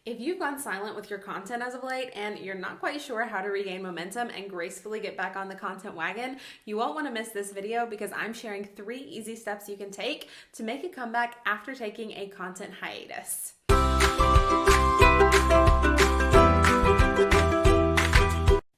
If you've gone silent with your content as of late and you're not quite sure how to regain momentum and gracefully get back on the content wagon, you won't want to miss this video because I'm sharing 3 easy steps you can take to make a comeback after taking a content hiatus.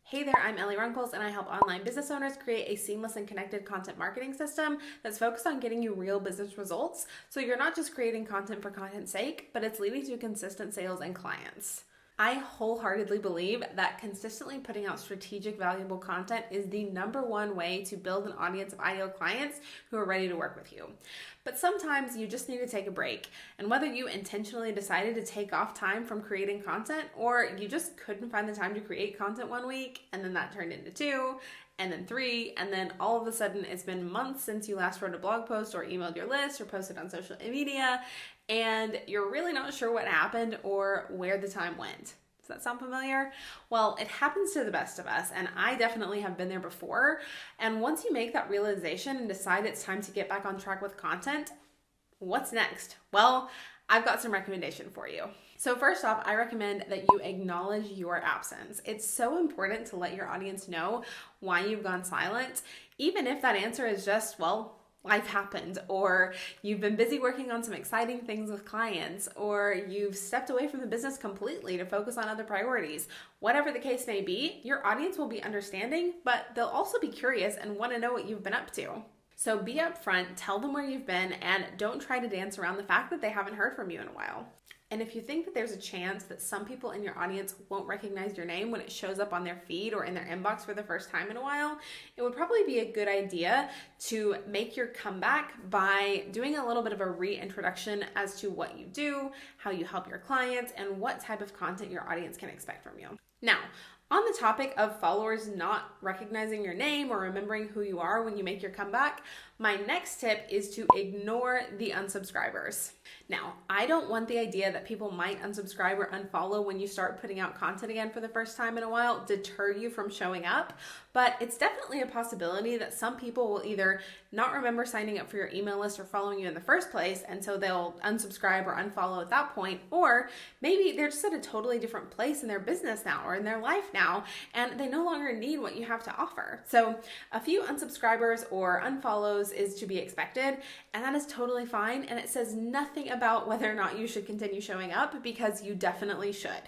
Hey there, I'm Elli Runkles and I help online business owners create a seamless and connected content marketing system that's focused on getting you real business results. So you're not just creating content for content's sake, but it's leading to consistent sales and clients. I wholeheartedly believe that consistently putting out strategic, valuable content is the #1 way to build an audience of ideal clients who are ready to work with you. But sometimes you just need to take a break. And whether you intentionally decided to take off time from creating content, or you just couldn't find the time to create content one week, and then that turned into 2, and then 3, and then all of a sudden it's been months since you last wrote a blog post or emailed your list or posted on social media, and you're really not sure what happened or where the time went. Does that sound familiar? Well, it happens to the best of us, and I definitely have been there before. And once you make that realization and decide it's time to get back on track with content, what's next? Well, I've got some recommendation for you. So first off, I recommend that you acknowledge your absence. It's so important to let your audience know why you've gone silent, even if that answer is just, well, life happened, or you've been busy working on some exciting things with clients, or you've stepped away from the business completely to focus on other priorities. Whatever the case may be, your audience will be understanding, but they'll also be curious and want to know what you've been up to. So be upfront, tell them where you've been, and don't try to dance around the fact that they haven't heard from you in a while. And if you think that there's a chance that some people in your audience won't recognize your name when it shows up on their feed or in their inbox for the first time in a while, it would probably be a good idea to make your comeback by doing a little bit of a reintroduction as to what you do, how you help your clients, and what type of content your audience can expect from you. Now, on the topic of followers not recognizing your name or remembering who you are when you make your comeback, my next tip is to ignore the unsubscribers. Now, I don't want the idea that people might unsubscribe or unfollow when you start putting out content again for the first time in a while deter you from showing up, but it's definitely a possibility that some people will either not remember signing up for your email list or following you in the first place, and so they'll unsubscribe or unfollow at that point, or maybe they're just at a totally different place in their business now or in their life now, and they no longer need what you have to offer. So a few unsubscribers or unfollows is to be expected, and that is totally fine, and it says nothing about whether or not you should continue showing up, because you definitely should.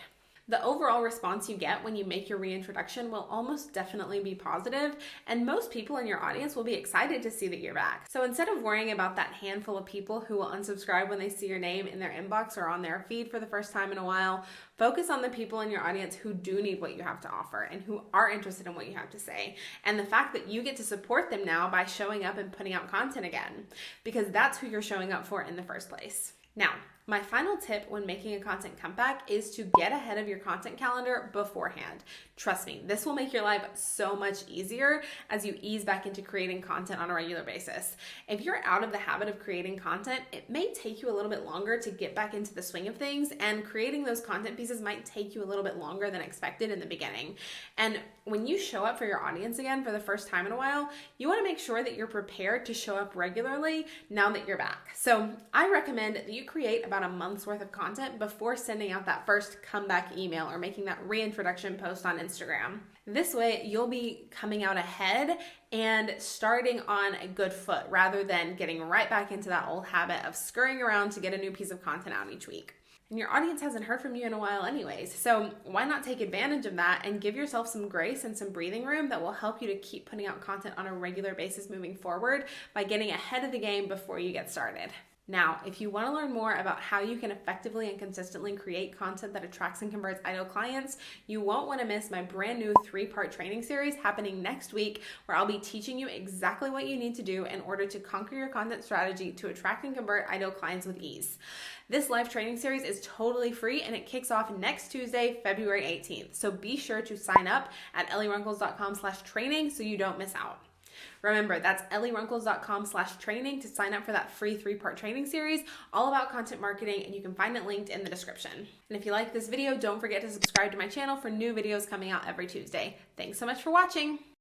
The overall response you get when you make your reintroduction will almost definitely be positive, and most people in your audience will be excited to see that you're back. So instead of worrying about that handful of people who will unsubscribe when they see your name in their inbox or on their feed for the first time in a while, focus on the people in your audience who do need what you have to offer and who are interested in what you have to say, and the fact that you get to support them now by showing up and putting out content again, because that's who you're showing up for in the first place. Now, my final tip when making a content comeback is to get ahead of your content calendar beforehand. Trust me, this will make your life so much easier as you ease back into creating content on a regular basis. If you're out of the habit of creating content, it may take you a little bit longer to get back into the swing of things, and creating those content pieces might take you a little bit longer than expected in the beginning. And when you show up for your audience again for the first time in a while, you want to make sure that you're prepared to show up regularly now that you're back. So I recommend that you create about a month's worth of content before sending out that first comeback email or making that reintroduction post on Instagram. This way, you'll be coming out ahead and starting on a good foot rather than getting right back into that old habit of scurrying around to get a new piece of content out each week. And your audience hasn't heard from you in a while anyways, so why not take advantage of that and give yourself some grace and some breathing room that will help you to keep putting out content on a regular basis moving forward by getting ahead of the game before you get started. Now, if you want to learn more about how you can effectively and consistently create content that attracts and converts ideal clients, you won't want to miss my brand new 3-part training series happening next week, where I'll be teaching you exactly what you need to do in order to conquer your content strategy to attract and convert ideal clients with ease. This live training series is totally free, and it kicks off next Tuesday, February 18th. So be sure to sign up at ellirunkles.com/training so you don't miss out. Remember, that's ellirunkles.com/training to sign up for that free 3-part training series all about content marketing, and you can find it linked in the description. And if you like this video, don't forget to subscribe to my channel for new videos coming out every Tuesday. Thanks so much for watching.